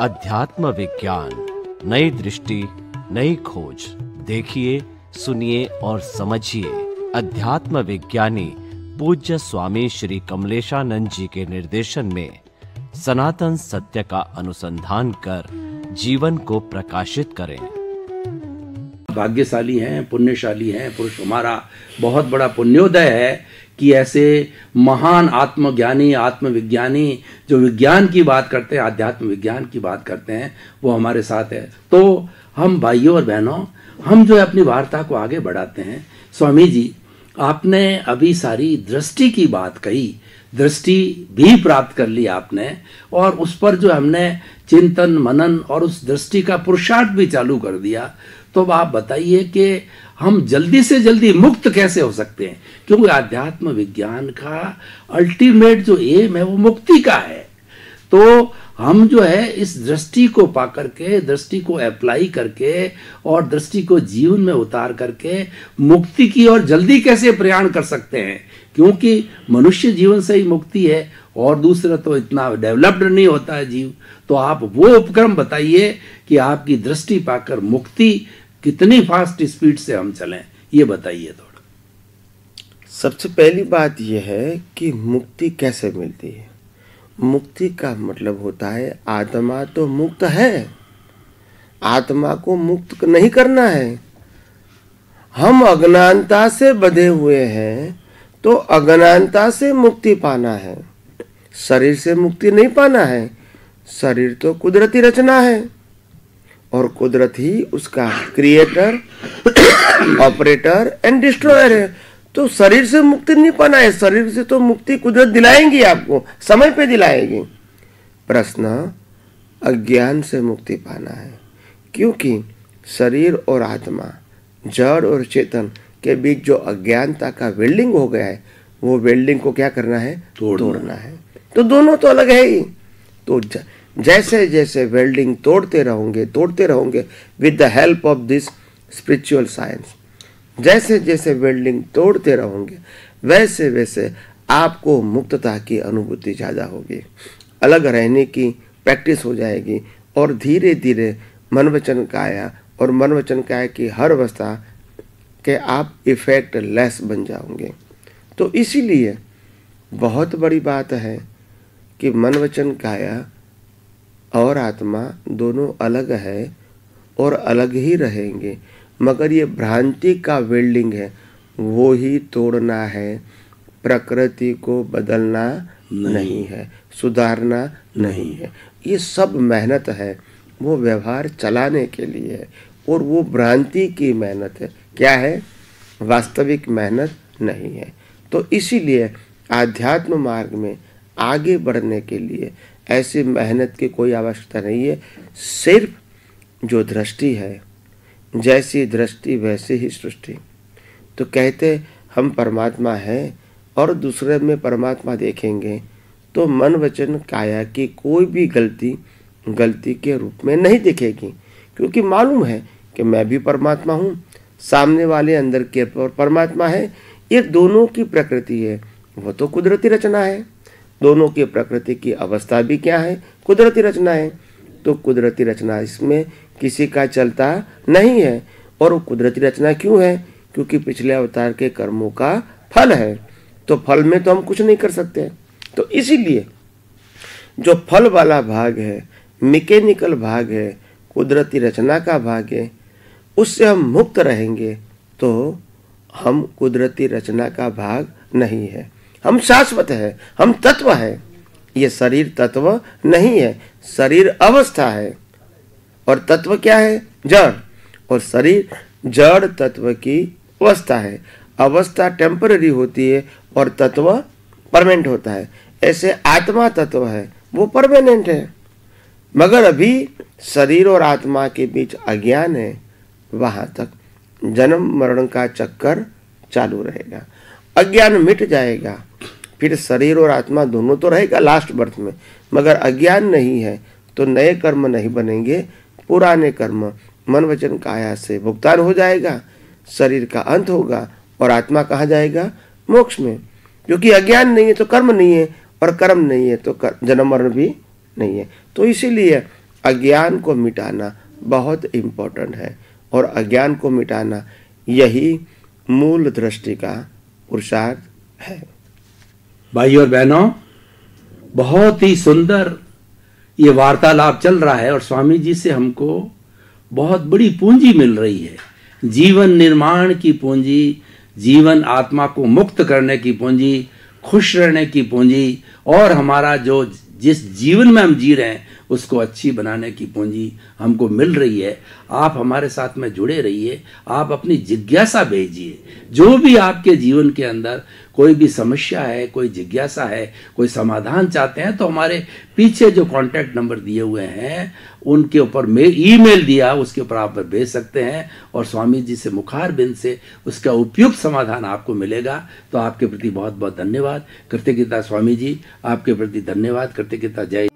अध्यात्म विज्ञान, नई दृष्टि, नई खोज। देखिए, सुनिए और समझिए। अध्यात्म विज्ञानी पूज्य स्वामी श्री कमलेशानंद जी के निर्देशन में सनातन सत्य का अनुसंधान कर जीवन को प्रकाशित करें। भाग्यशाली हैं, पुण्यशाली हैं पुरुष। हमारा बहुत बड़ा पुण्योदय है कि ऐसे महान आत्मज्ञानी, आत्मविज्ञानी जो विज्ञान की बात करते हैं, आध्यात्म विज्ञान की बात करते हैं, वो हमारे साथ है। तो हम भाइयों और बहनों, हम जो है अपनी वार्ता को आगे बढ़ाते हैं। स्वामी जी, आपने अभी सारी दृष्टि की बात कही, दृष्टि भी प्राप्त कर ली आपने, और उस पर जो हमने चिंतन मनन और उस दृष्टि का पुरुषार्थ भी चालू कर दिया। तो अब आप बताइए कि हम जल्दी से जल्दी मुक्त कैसे हो सकते हैं, क्योंकि आध्यात्म विज्ञान का अल्टीमेट जो एम है वो मुक्ति का है। तो हम जो है इस दृष्टि को पा करके, दृष्टि को अप्लाई करके और दृष्टि को जीवन में उतार करके मुक्ति की ओर जल्दी कैसे प्रयाण कर सकते हैं, क्योंकि मनुष्य जीवन से ही मुक्ति है और दूसरा तो इतना डेवलप्ड नहीं होता है जीव। तो आप वो उपक्रम बताइए कि आपकी दृष्टि पाकर मुक्ति कितनी फास्ट स्पीड से हम चलें, ये बताइए थोड़ा। सबसे पहली बात यह है कि मुक्ति कैसे मिलती है। मुक्ति का मतलब होता है आत्मा तो मुक्त है, आत्मा को मुक्त नहीं करना है। हम अज्ञानता से बंधे हुए हैं, तो अज्ञानता से मुक्ति पाना है, शरीर से मुक्ति नहीं पाना है। शरीर तो कुदरती रचना है और कुदरत ही उसका क्रिएटर, ऑपरेटर एंड डिस्ट्रॉयर है। तो शरीर से मुक्ति नहीं पाना है, शरीर से तो मुक्ति कुदरत दिलाएंगी, आपको समय पे दिलाएगी। प्रश्न अज्ञान से मुक्ति पाना है, क्योंकि शरीर और आत्मा, जड़ और चेतन के बीच जो अज्ञानता का वेल्डिंग हो गया है, वो वेल्डिंग को क्या करना है? तोड़ना है। तो दोनों तो अलग है ही। तो जैसे जैसे वेल्डिंग तोड़ते रहोगे with the help of this spiritual science, जैसे जैसे वेल्डिंग तोड़ते रहोगे वैसे वैसे आपको मुक्तता की अनुभूति ज़्यादा होगी, अलग रहने की प्रैक्टिस हो जाएगी, और धीरे धीरे मन वचन काया और मन वचन काया की हर अवस्था के आप इफेक्ट लेस बन जाओगे। तो इसीलिए बहुत बड़ी बात है कि मन वचन काया और आत्मा दोनों अलग है और अलग ही रहेंगे, मगर ये भ्रांति का वेल्डिंग है, वो ही तोड़ना है। प्रकृति को बदलना नहीं है, सुधारना नहीं है। ये सब मेहनत है वो व्यवहार चलाने के लिए है, और वो भ्रांति की मेहनत है। क्या है? वास्तविक मेहनत नहीं है। तो इसीलिए आध्यात्म मार्ग में आगे बढ़ने के लिए ऐसी मेहनत की कोई आवश्यकता नहीं है। सिर्फ जो दृष्टि है, जैसी दृष्टि वैसी ही सृष्टि। तो कहते हम परमात्मा हैं और दूसरे में परमात्मा देखेंगे, तो मन वचन काया की कोई भी गलती के रूप में नहीं दिखेगी, क्योंकि मालूम है कि मैं भी परमात्मा हूँ, सामने वाले अंदर के परमात्मा है। ये दोनों की प्रकृति है, वो तो कुदरती रचना है। दोनों की प्रकृति की अवस्था भी क्या है? कुदरती रचना है। तो कुदरती रचना, इसमें किसी का चलता नहीं है। और वो कुदरती रचना क्यों है? क्योंकि पिछले अवतार के कर्मों का फल है। तो फल में तो हम कुछ नहीं कर सकते। तो इसीलिए जो फल वाला भाग है, मैकेनिकल भाग है, कुदरती रचना का भाग है, उससे हम मुक्त रहेंगे। तो हम कुदरती रचना का भाग नहीं है, हम शाश्वत है, हम तत्व है। ये शरीर तत्व नहीं है, शरीर अवस्था है, और तत्व क्या है? जड़। और शरीर जड़ तत्व की अवस्था है। अवस्था टेम्पररी होती है और तत्व परमानेंट होता है। ऐसे आत्मा तत्व है, वो परमानेंट है, मगर अभी शरीर और आत्मा के बीच अज्ञान है। वहां तक जन्म मरण का चक्कर चालू रहेगा। अज्ञान मिट जाएगा, फिर शरीर और आत्मा दोनों तो रहेगा लास्ट बर्थ में, मगर अज्ञान नहीं है तो नए कर्म नहीं बनेंगे। पुराने कर्म मन वचन काया से भुगतान हो जाएगा, शरीर का अंत होगा और आत्मा कहाँ जाएगा? मोक्ष में। क्योंकि अज्ञान नहीं है तो कर्म नहीं है, और कर्म नहीं है तो जन्म मरण भी नहीं है। तो इसीलिए अज्ञान को मिटाना बहुत इम्पोर्टेंट है, और अज्ञान को मिटाना यही मूल दृष्टि का पुरुषार्थ है। भाइयों और बहनों, बहुत ही सुंदर ये वार्तालाप चल रहा है और स्वामी जी से हमको बहुत बड़ी पूंजी मिल रही है, जीवन निर्माण की पूंजी, जीवन आत्मा को मुक्त करने की पूंजी, खुश रहने की पूंजी, और हमारा जो जिस जीवन में हम जी रहे हैं उसको अच्छी बनाने की पूंजी हमको मिल रही है। आप हमारे साथ में जुड़े रहिए, आप अपनी जिज्ञासा भेजिए। जो भी आपके जीवन के अंदर कोई भी समस्या है, कोई जिज्ञासा है, कोई समाधान चाहते हैं, तो हमारे पीछे जो कॉन्टैक्ट नंबर दिए हुए हैं उनके ऊपर ईमेल दिया, उसके ऊपर आप भेज सकते हैं और स्वामी जी से मुखार बिंद से उसका उपयुक्त समाधान आपको मिलेगा। तो आपके प्रति बहुत बहुत धन्यवाद, कृतज्ञता स्वामी जी, आपके प्रति धन्यवाद, कृतज्ञता। जय